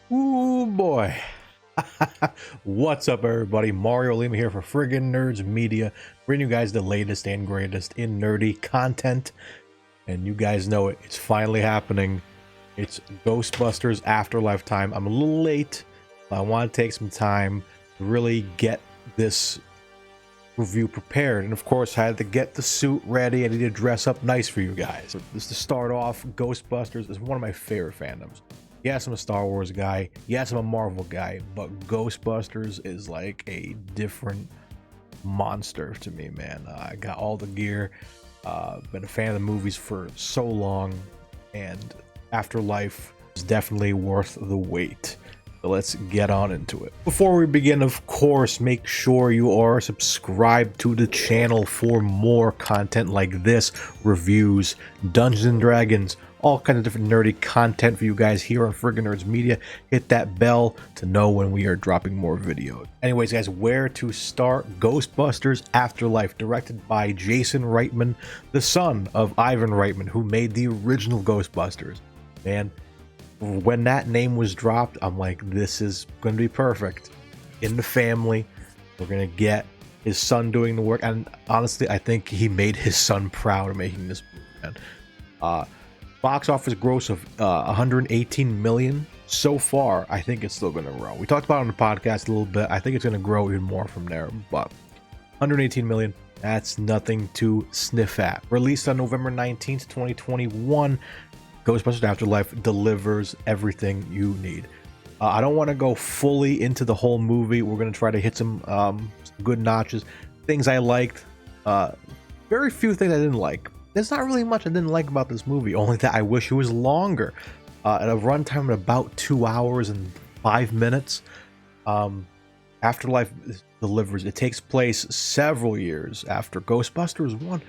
Ooh boy. What's up, everybody? Mario Lima here for Friggin Nerds Media, bringing you guys the latest and greatest in nerdy content. And you guys know it, it's finally happening. It's Ghostbusters Afterlife time. I'm a little late, but I want to take some time to really get this review prepared. And of course, I had to get the suit ready. I need to dress up nice for you guys. Just to start off, Ghostbusters is one of my favorite fandoms. Yes, I'm a Star Wars guy. Yes, I'm a Marvel guy, but Ghostbusters is like a different monster to me, man. I got all the gear. Been a fan of the movies for so long, and Afterlife is definitely worth the wait. So let's get on into it. Before we begin, of course, make sure you are subscribed to the channel for more content like this, reviews, Dungeons and Dragons, all kinds of different nerdy content for you guys here on Friggin Nerds Media. Hit that bell to know when we are dropping more videos. Anyways, guys, where to start? Ghostbusters Afterlife, directed by Jason Reitman, the son of Ivan Reitman, who made the original Ghostbusters. Man, when that name was dropped, I'm like, this is going to be perfect. In the family, we're going to get his son doing the work. And honestly, I think he made his son proud of making this movie, man. Box office gross of 118 million so far. I think it's still going to grow. We talked about it on the podcast a little bit. I think it's going to grow even more from there, but 118 million, that's nothing to sniff at. Released on November 19th, 2021, Ghostbusters Afterlife delivers everything you need. I don't want to go fully into the whole movie. We're going to try to hit some good notches. Things I liked, very few things I didn't like. There's not really much I didn't like about this movie, only that I wish it was longer. At a runtime of about 2 hours and 5 minutes, Afterlife delivers. It takes place several years after Ghostbusters 1.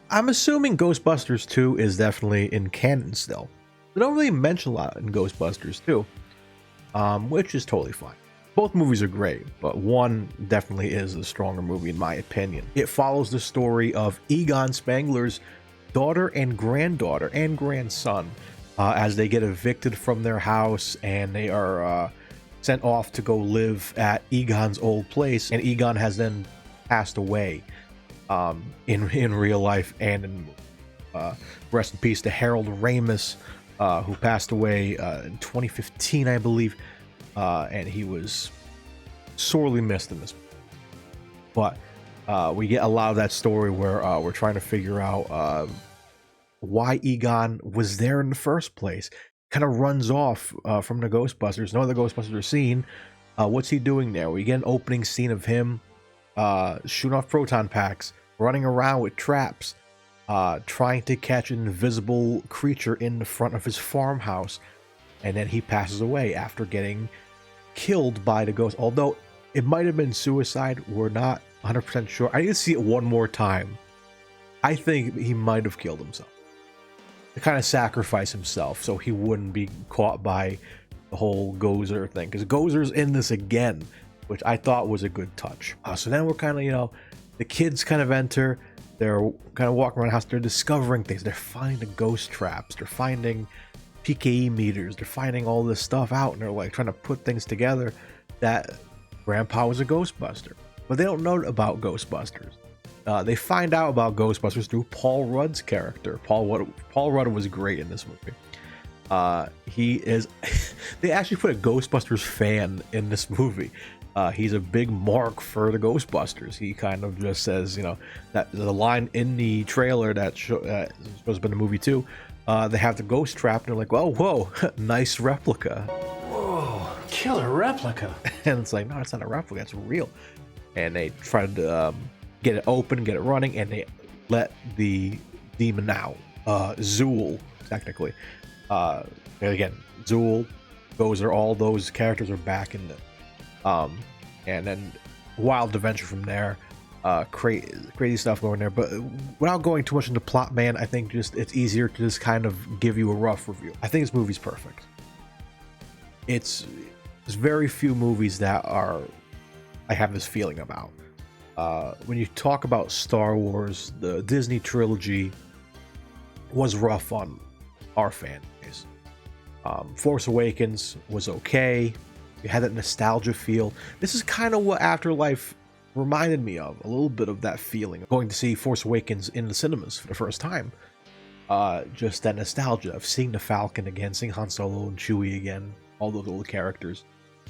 I'm assuming Ghostbusters 2 is definitely in canon still. They don't really mention a lot in Ghostbusters 2, which is totally fine. Both movies are great, but one definitely is a stronger movie in my opinion. It follows the story of Egon Spengler's daughter and granddaughter and grandson as they get evicted from their house, and they are sent off to go live at Egon's old place, and Egon has then passed away in real life and in rest in peace to Harold Ramis, who passed away in 2015, I believe. And he was sorely missed in this. But we get a lot of that story where we're trying to figure out why Egon was there in the first place. Kind of runs off from the Ghostbusters. No other Ghostbusters are seen. What's he doing there? We get an opening scene of him shooting off proton packs, running around with traps, trying to catch an invisible creature in the front of his farmhouse. And then he passes away after getting killed by the ghost. Although it might have been suicide, we're not 100% sure. I need to see it one more time. I think he might have killed himself to kind of sacrifice himself so he wouldn't be caught by the whole Gozer thing, because Gozer's in this again, which I thought was a good touch. So then we're kind of, the kids kind of enter. They're kind of walking around the house. They're discovering things. They're finding the ghost traps. They're finding PKE meters. They're finding all this stuff out, and they're like trying to put things together that Grandpa was a Ghostbuster, but they don't know about Ghostbusters. They find out about Ghostbusters through Paul Rudd's character. Paul Rudd was great in this movie. He is they actually put a Ghostbusters fan in this movie. He's a big mark for the Ghostbusters. He kind of just says, that the line in the trailer that is supposed to be in the movie too. They have the ghost trap, and they're like, whoa, nice replica. Whoa, killer replica. And it's like, no, it's not a replica, it's real. And they try to get it open, get it running, and they let the demon out. Zool, technically. Again, Zool, Gozer, all those characters are back in the... and then wild adventure from there. Crazy stuff going there, but without going too much into plot, man, I think it's easier to just kind of give you a rough review. I think this movie's perfect. There's very few movies that I have this feeling about. When you talk about Star Wars, the Disney trilogy was rough on our fan base. Force Awakens was okay. You had that nostalgia feel. This is kind of what Afterlife reminded me of, a little bit of that feeling. Going to see Force Awakens in the cinemas for the first time. Just that nostalgia of seeing the Falcon again, seeing Han Solo and Chewie again, all those old characters.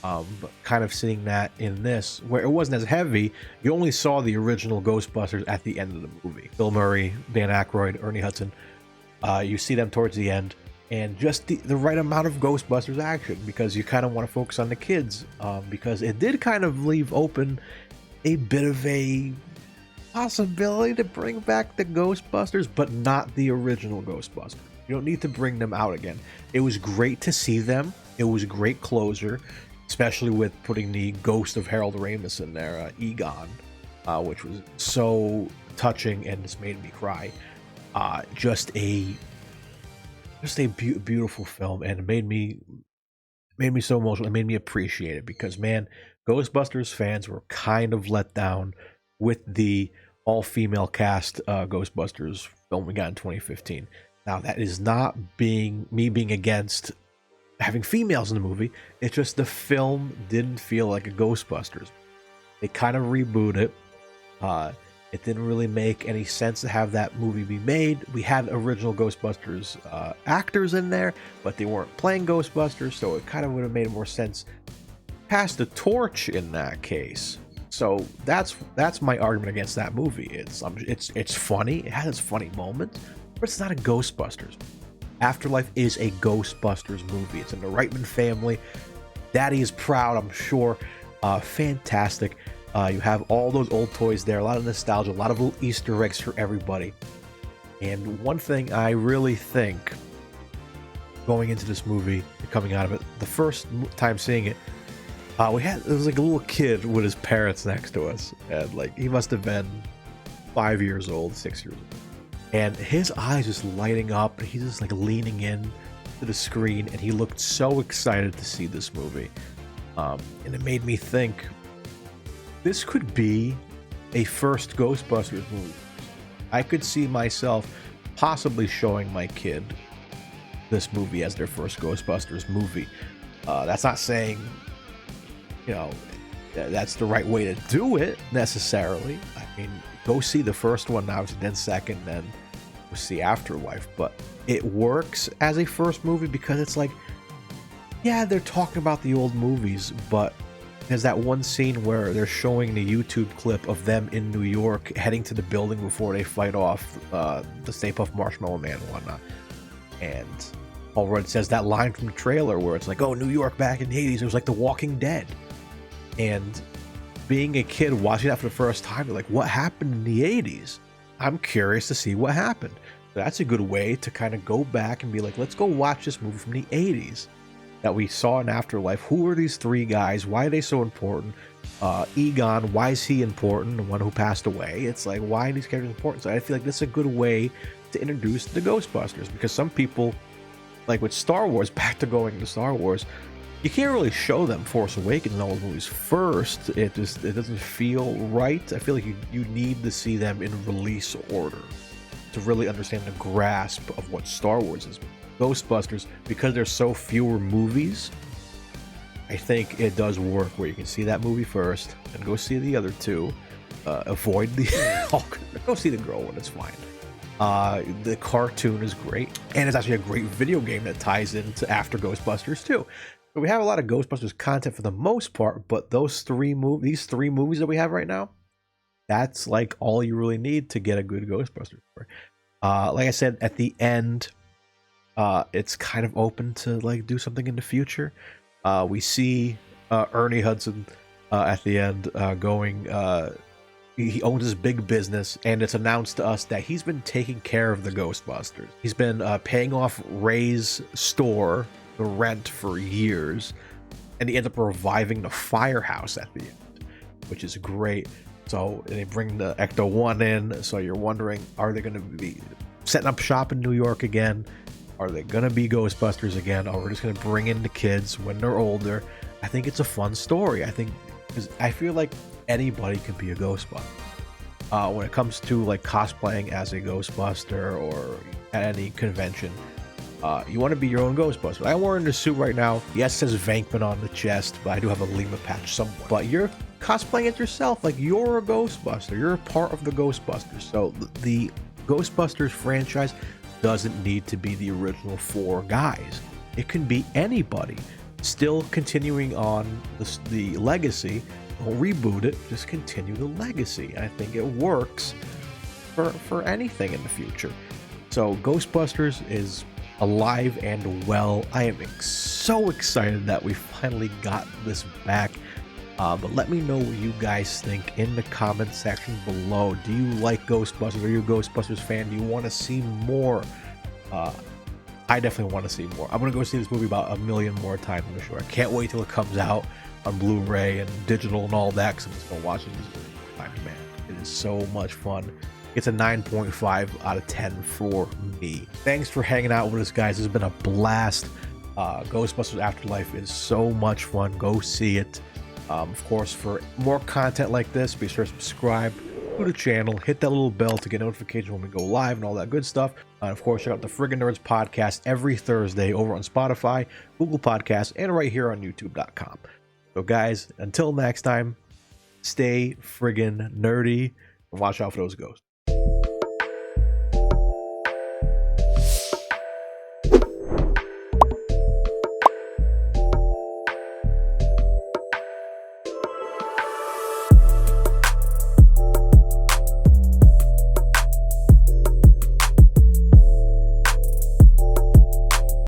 But kind of seeing that in this, where it wasn't as heavy. You only saw the original Ghostbusters at the end of the movie. Bill Murray, Dan Aykroyd, Ernie Hudson. You see them towards the end, and just the right amount of Ghostbusters action, because you kind of want to focus on the kids, because it did kind of leave open a bit of a possibility to bring back the Ghostbusters, but not the original Ghostbusters. You don't need to bring them out again. It was great to see them. It was a great closure, especially with putting the ghost of Harold Ramis in there, Egon, which was so touching and just made me cry. Just a beautiful film, and it made me so emotional. It made me appreciate it, because man, Ghostbusters fans were kind of let down with the all-female cast Ghostbusters film we got in 2015. Now, that is not me being against having females in the movie. It's just the film didn't feel like a Ghostbusters. They kind of rebooted it. It didn't really make any sense to have that movie be made. We had original Ghostbusters actors in there, but they weren't playing Ghostbusters, so it kind of would have made more sense to pass the torch in that case. So that's my argument against that movie. It's funny. It has its funny moments, but it's not a Ghostbusters. Afterlife is a Ghostbusters movie. It's in the Reitman family. Daddy is proud, I'm sure. Fantastic. You have all those old toys there, a lot of nostalgia, a lot of little Easter eggs for everybody. And one thing I really think going into this movie, coming out of it, the first time seeing it, there was like a little kid with his parents next to us, and like he must have been 5 years old, 6 years old, and his eyes just lighting up, and he's just like leaning in to the screen, and he looked so excited to see this movie, and it made me think this could be a first Ghostbusters movie. I could see myself possibly showing my kid this movie as their first Ghostbusters movie. That's not saying, that's the right way to do it necessarily. I mean, go see the first one now, then second, then go see Afterlife. But it works as a first movie because it's like, yeah, they're talking about the old movies, but there's that one scene where they're showing the YouTube clip of them in New York heading to the building before they fight off the Stay Puft Marshmallow Man and whatnot. And Paul Rudd says that line from the trailer where it's like, oh, New York back in the 80s, it was like The Walking Dead. And being a kid watching that for the first time, you're like, what happened in the 80s? I'm curious to see what happened. So that's a good way to kind of go back and be like, let's go watch this movie from the 80s that we saw in Afterlife. Who are these three guys? Why are they so important? Egon, why is he important? The one who passed away. It's like, why are these characters important? So I feel like this is a good way to introduce the Ghostbusters, because some people, like with Star Wars, back to going to Star Wars, you can't really show them Force Awakens and all those movies first. It doesn't feel right. I feel like you need to see them in release order to really understand the grasp of what Star Wars is. Ghostbusters, because there's so fewer movies, I think it does work where you can see that movie first and go see the other two. Avoid the go see the girl one, it's fine. The cartoon is great, and it's actually a great video game that ties into after Ghostbusters too. So we have a lot of Ghostbusters content for the most part, but these three movies that we have right now, that's like all you really need to get a good Ghostbusters story. Like I said, at the end, it's kind of open to like do something in the future. We see Ernie Hudson at the end going. He owns his big business, and it's announced to us that he's been taking care of the Ghostbusters. He's been paying off Ray's store, the rent, for years, and he ends up reviving the firehouse at the end, which is great. So they bring the Ecto-1 in, so you're wondering, are they going to be setting up shop in New York again? Are they going to be Ghostbusters again? Or we're just going to bring in the kids when they're older? I think it's a fun story. I feel like anybody could be a Ghostbuster. When it comes to like cosplaying as a Ghostbuster or at any convention, You want to be your own Ghostbuster. I'm wearing the suit right now. Yes, it says Venkman on the chest, but I do have a Lima patch somewhere. But you're cosplaying it yourself, like you're a Ghostbuster. You're a part of the Ghostbusters. So the Ghostbusters franchise doesn't need to be the original 4 guys. It can be anybody. Still continuing on the legacy. Don't reboot it, just continue the legacy. I think it works for anything in the future. So Ghostbusters is alive and well. I am so excited that we finally got this back. But let me know what you guys think in the comment section below. Do you like Ghostbusters? Are you a Ghostbusters fan? Do you want to see more? I definitely want to see more. I'm going to go see this movie about 1 million more times, I'm sure. I can't wait till it comes out on Blu-ray and digital and all that, because I'm just going to watch it. Man, it is so much fun. It's a 9.5 out of 10 for me. Thanks for hanging out with us, guys. It's been a blast. Ghostbusters Afterlife is so much fun. Go see it. Of course, for more content like this, be sure to subscribe to the channel. Hit that little bell to get notifications when we go live and all that good stuff. And of course, check out the Friggin Nerds Podcast every Thursday over on Spotify, Google Podcasts, and right here on YouTube.com. So, guys, until next time, stay friggin' nerdy and watch out for those ghosts.